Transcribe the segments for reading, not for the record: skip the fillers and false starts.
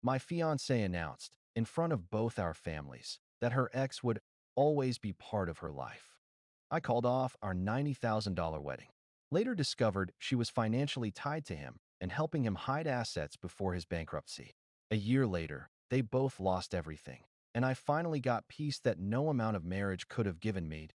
My fiancée announced, in front of both our families, that her ex would always be part of her life. I called off our $90,000 wedding. Later discovered she was financially tied to him and helping him hide assets before his bankruptcy. A year later, they both lost everything, and I finally got peace that no amount of marriage could have given me.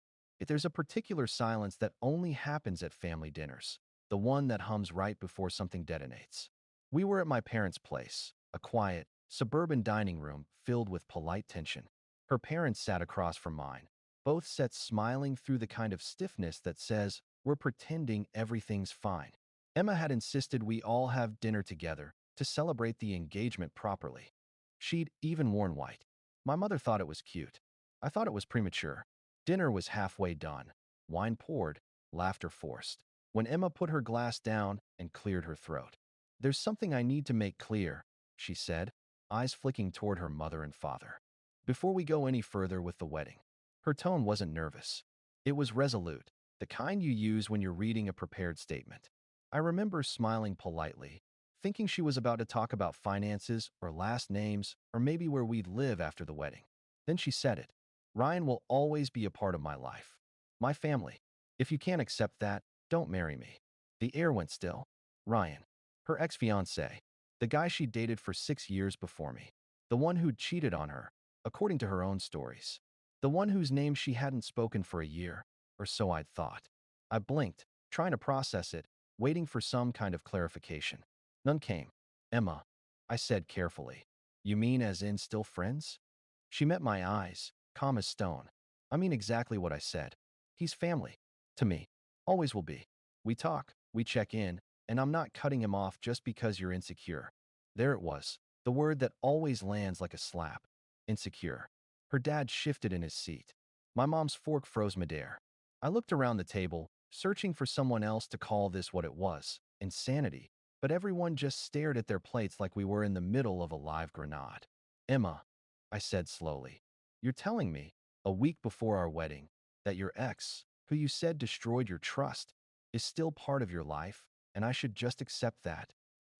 There's a particular silence that only happens at family dinners, the one that hums right before something detonates. We were at my parents' place, a quiet, suburban dining room filled with polite tension. Her parents sat across from mine, both sets smiling through the kind of stiffness that says, we're pretending everything's fine. Emma had insisted we all have dinner together to celebrate the engagement properly. She'd even worn white. My mother thought it was cute. I thought it was premature. Dinner was halfway done. Wine poured, laughter forced. When Emma put her glass down and cleared her throat. "There's something I need to make clear," she said, eyes flicking toward her mother and father. "Before we go any further with the wedding." Her tone wasn't nervous. It was resolute, the kind you use when you're reading a prepared statement. I remember smiling politely, thinking she was about to talk about finances or last names or maybe where we'd live after the wedding. Then she said it. "Ryan will always be a part of my life. My family. If you can't accept that, don't marry me." The air went still. Ryan. Her ex-fiancé. The guy she dated for 6 years before me. The one who'd cheated on her, according to her own stories. The one whose name she hadn't spoken for a year, or so I'd thought. I blinked, trying to process it, waiting for some kind of clarification. None came. "Emma," I said carefully. "You mean as in still friends?" She met my eyes, calm as stone. "I mean exactly what I said. He's family. To me. Always will be. We talk, we check in, and I'm not cutting him off just because you're insecure." There it was, the word that always lands like a slap. Insecure. Her dad shifted in his seat. My mom's fork froze midair. I looked around the table, searching for someone else to call this what it was, insanity, but everyone just stared at their plates like we were in the middle of a live grenade. "Emma," I said slowly, "you're telling me, a week before our wedding, that your ex, who you said destroyed your trust, is still part of your life, and I should just accept that?"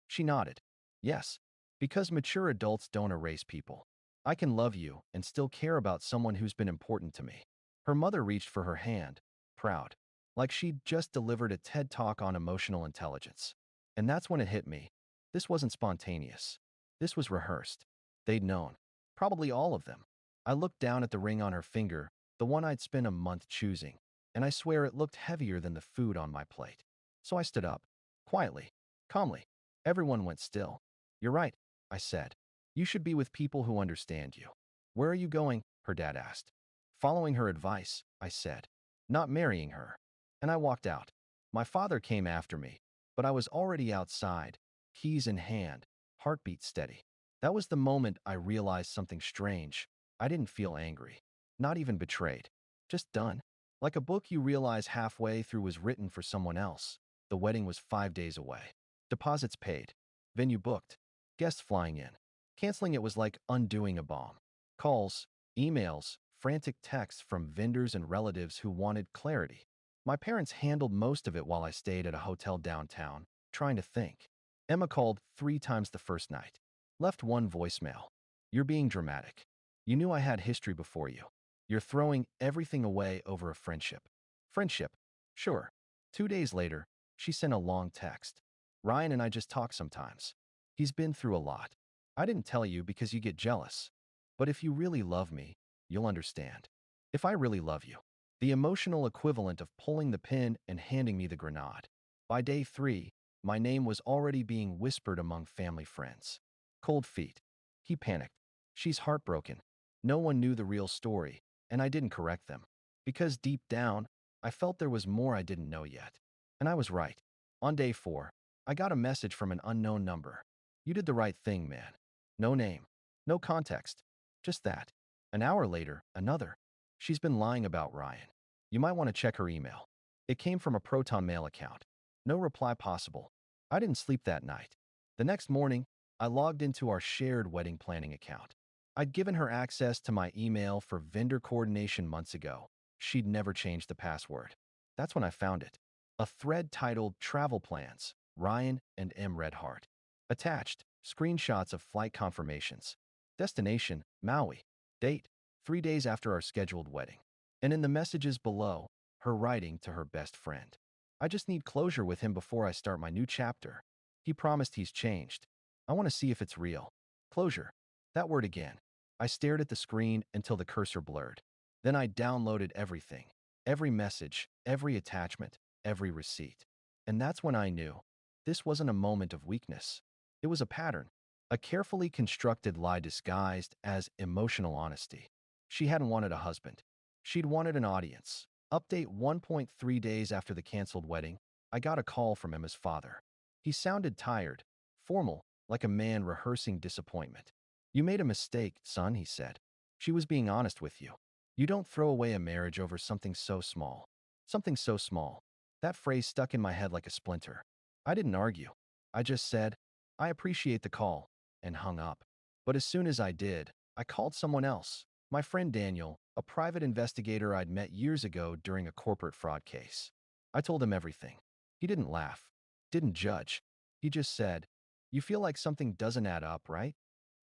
She nodded. "Yes, because mature adults don't erase people. I can love you and still care about someone who's been important to me." Her mother reached for her hand, proud, like she'd just delivered a TED Talk on emotional intelligence. And that's when it hit me. This wasn't spontaneous. This was rehearsed. They'd known. Probably all of them. I looked down at the ring on her finger, the one I'd spent a month choosing, and I swear it looked heavier than the food on my plate. So I stood up, quietly, calmly. Everyone went still. "You're right," I said. "You should be with people who understand you." "Where are you going?" her dad asked. "Following her advice," I said. "Not marrying her." And I walked out. My father came after me, but I was already outside, keys in hand, heartbeat steady. That was the moment I realized something strange. I didn't feel angry, not even betrayed. Just done. Like a book you realize halfway through was written for someone else. The wedding was 5 days away. Deposits paid. Venue booked. Guests flying in. Canceling it was like undoing a bomb. Calls, emails, frantic texts from vendors and relatives who wanted clarity. My parents handled most of it while I stayed at a hotel downtown, trying to think. Emma called 3 times the first night. Left one voicemail. "You're being dramatic. You knew I had history before you. You're throwing everything away over a friendship." Friendship? Sure. 2 days later, she sent a long text. "Ryan and I just talk sometimes. He's been through a lot. I didn't tell you because you get jealous. But if you really love me, you'll understand. If I really love you." The emotional equivalent of pulling the pin and handing me the grenade. By day 3, my name was already being whispered among family friends. Cold feet. He panicked. "She's heartbroken." No one knew the real story, and I didn't correct them. Because deep down, I felt there was more I didn't know yet. And I was right. On day 4, I got a message from an unknown number. "You did the right thing, man." No name. No context. Just that. An hour later, another. "She's been lying about Ryan. You might want to check her email." It came from a Proton Mail account. No reply possible. I didn't sleep that night. The next morning, I logged into our shared wedding planning account. I'd given her access to my email for vendor coordination months ago. She'd never changed the password. That's when I found it. A thread titled "Travel Plans, Ryan and M. Redhart." Attached, screenshots of flight confirmations. Destination, Maui. Date, 3 days after our scheduled wedding. And in the messages below, her writing to her best friend. I just need closure with him before I start my new chapter. He promised he's changed. I want to see if it's real. Closure. That word again. I stared at the screen until the cursor blurred. Then I downloaded everything. Every message, every attachment, every receipt. And that's when I knew. This wasn't a moment of weakness. It was a pattern. A carefully constructed lie disguised as emotional honesty. She hadn't wanted a husband. She'd wanted an audience. Update 1.3 days after the canceled wedding, I got a call from Emma's father. He sounded tired, formal, like a man rehearsing disappointment. You made a mistake, son, he said. She was being honest with you. You don't throw away a marriage over something so small. Something so small. That phrase stuck in my head like a splinter. I didn't argue. I just said, I appreciate the call, and hung up. But as soon as I did, I called someone else. My friend Daniel, a private investigator I'd met years ago during a corporate fraud case. I told him everything. He didn't laugh, didn't judge. He just said, you feel like something doesn't add up, right?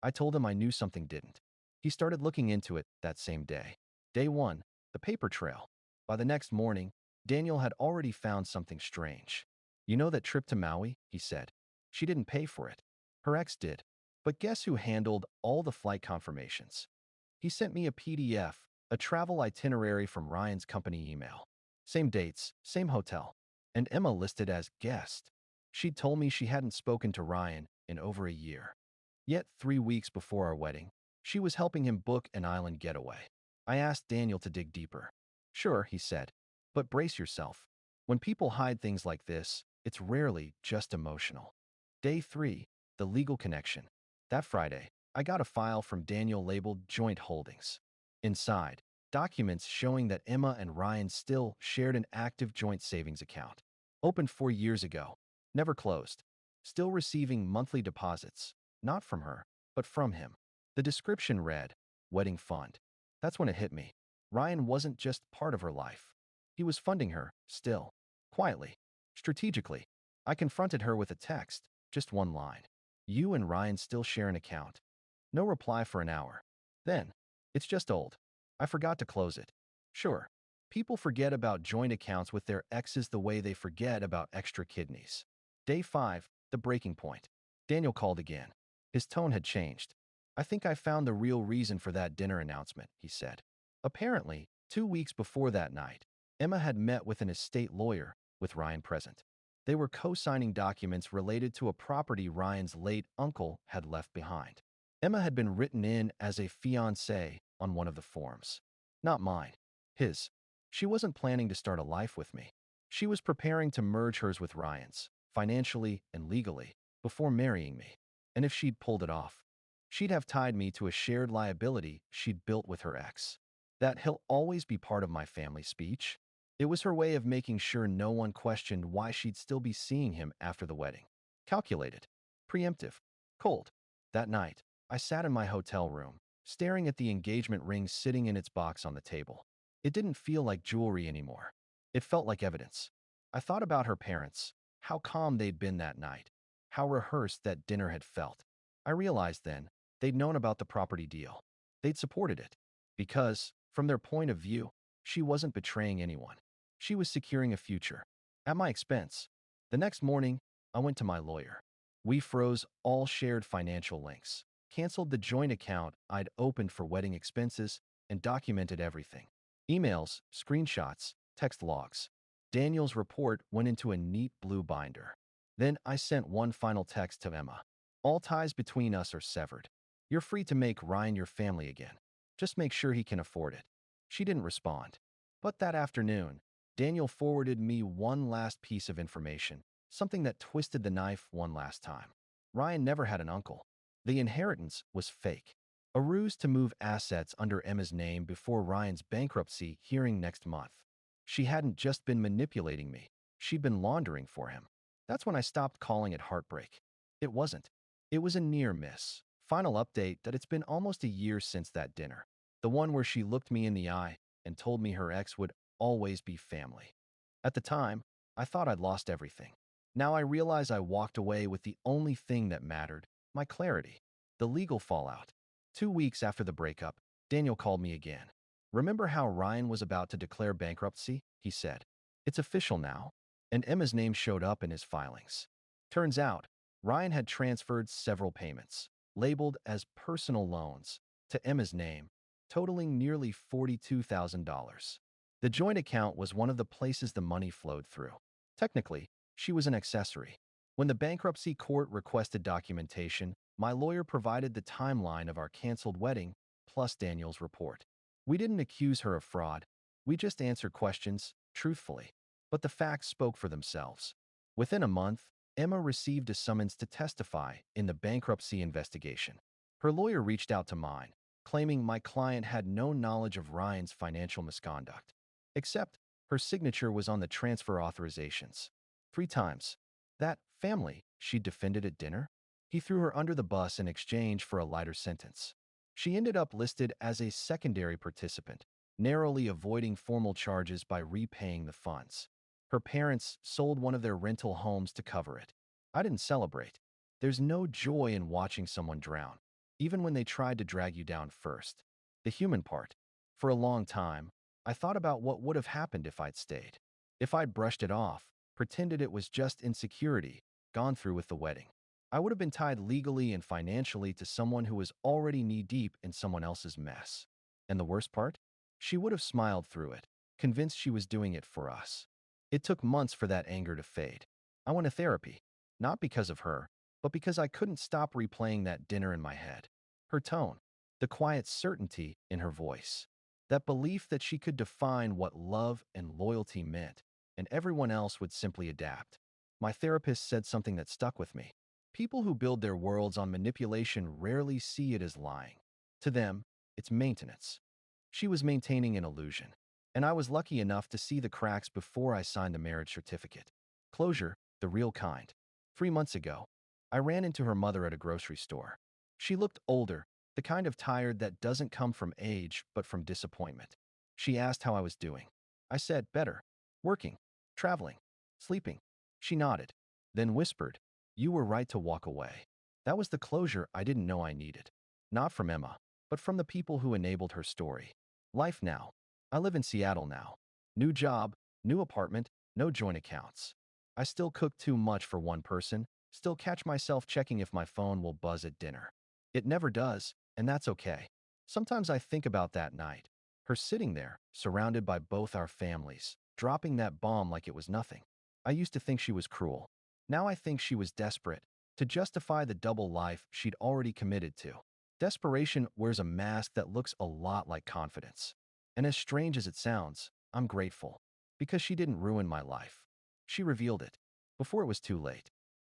I told him I knew something didn't. He started looking into it that same day. Day 1, the paper trail. By the next morning, Daniel had already found something strange. You know that trip to Maui? He said. She didn't pay for it. Her ex did. But guess who handled all the flight confirmations? He sent me a PDF, a travel itinerary from Ryan's company email. Same dates, same hotel. And Emma listed as guest. She'd told me she hadn't spoken to Ryan in over a year. Yet 3 weeks before our wedding, she was helping him book an island getaway. I asked Daniel to dig deeper. Sure, he said, but brace yourself. When people hide things like this, it's rarely just emotional. Day 3, the legal connection. That Friday, I got a file from Daniel labeled Joint Holdings. Inside, documents showing that Emma and Ryan still shared an active joint savings account. Opened 4 years ago, never closed. Still receiving monthly deposits, not from her, but from him. The description read, Wedding Fund. That's when it hit me. Ryan wasn't just part of her life. He was funding her, still. Quietly. Strategically. I confronted her with a text, just one line. You and Ryan still share an account. No reply for an hour. Then, it's just old. I forgot to close it. Sure, people forget about joint accounts with their exes the way they forget about extra kidneys. Day 5, the breaking point. Daniel called again. His tone had changed. I think I found the real reason for that dinner announcement, he said. Apparently, 2 weeks before that night, Emma had met with an estate lawyer, with Ryan present. They were co-signing documents related to a property Ryan's late uncle had left behind. Emma had been written in as a fiancée on one of the forms. Not mine. His. She wasn't planning to start a life with me. She was preparing to merge hers with Ryan's, financially and legally, before marrying me. And if she'd pulled it off, she'd have tied me to a shared liability she'd built with her ex. That he'll always be part of my family speech. It was her way of making sure no one questioned why she'd still be seeing him after the wedding. Calculated. Preemptive. Cold. That night, I sat in my hotel room, staring at the engagement ring sitting in its box on the table. It didn't feel like jewelry anymore. It felt like evidence. I thought about her parents, how calm they'd been that night, how rehearsed that dinner had felt. I realized then, they'd known about the property deal. They'd supported it. Because, from their point of view, she wasn't betraying anyone. She was securing a future. At my expense. The next morning, I went to my lawyer. We froze all shared financial links, canceled the joint account I'd opened for wedding expenses, and documented everything. Emails, screenshots, text logs. Daniel's report went into a neat blue binder. Then I sent one final text to Emma. All ties between us are severed. You're free to make Ryan your family again. Just make sure he can afford it. She didn't respond. But that afternoon, Daniel forwarded me one last piece of information, something that twisted the knife one last time. Ryan never had an uncle. The inheritance was fake. A ruse to move assets under Emma's name before Ryan's bankruptcy hearing next month. She hadn't just been manipulating me. She'd been laundering for him. That's when I stopped calling it heartbreak. It wasn't. It was a near miss. Final update that it's been almost a year since that dinner. The one where she looked me in the eye and told me her ex would always be family. At the time, I thought I'd lost everything. Now I realize I walked away with the only thing that mattered, My clarity. The legal fallout. 2 weeks after the breakup, Daniel called me again. Remember how Ryan was about to declare bankruptcy? He said. It's official now. And Emma's name showed up in his filings. Turns out, Ryan had transferred several payments, labeled as personal loans, to Emma's name, totaling nearly $42,000. The joint account was one of the places the money flowed through. Technically, she was an accessory. When the bankruptcy court requested documentation, my lawyer provided the timeline of our canceled wedding, plus Daniel's report. We didn't accuse her of fraud. We just answered questions, truthfully. But the facts spoke for themselves. Within a month, Emma received a summons to testify in the bankruptcy investigation. Her lawyer reached out to mine, claiming my client had no knowledge of Ryan's financial misconduct. Except, her signature was on the transfer authorizations. 3 times. That family she defended at dinner? He threw her under the bus in exchange for a lighter sentence. She ended up listed as a secondary participant, narrowly avoiding formal charges by repaying the funds. Her parents sold one of their rental homes to cover it. I didn't celebrate. There's no joy in watching someone drown, even when they tried to drag you down first. The human part. For a long time, I thought about what would have happened if I'd stayed. If I'd brushed it off, pretended it was just insecurity, gone through with the wedding. I would have been tied legally and financially to someone who was already knee-deep in someone else's mess. And the worst part? She would have smiled through it, convinced she was doing it for us. It took months for that anger to fade. I went to therapy, not because of her, but because I couldn't stop replaying that dinner in my head. Her tone, the quiet certainty in her voice, that belief that she could define what love and loyalty meant, and everyone else would simply adapt. My therapist said something that stuck with me. People who build their worlds on manipulation rarely see it as lying. To them, it's maintenance. She was maintaining an illusion, and I was lucky enough to see the cracks before I signed the marriage certificate. Closure, the real kind. 3 months ago, I ran into her mother at a grocery store. She looked older, the kind of tired that doesn't come from age but from disappointment. She asked how I was doing. I said, better. Working, traveling, sleeping. She nodded, then whispered, you were right to walk away. That was the closure I didn't know I needed. Not from Emma, but from the people who enabled her story. Life now. I live in Seattle now. New job, new apartment, no joint accounts. I still cook too much for one person, still catch myself checking if my phone will buzz at dinner. It never does, and that's okay. Sometimes I think about that night, her sitting there, surrounded by both our families, dropping that bomb like it was nothing. I used to think she was cruel. Now I think she was desperate, to justify the double life she'd already committed to. Desperation wears a mask that looks a lot like confidence. And as strange as it sounds, I'm grateful. Because she didn't ruin my life. She revealed it before it was too late.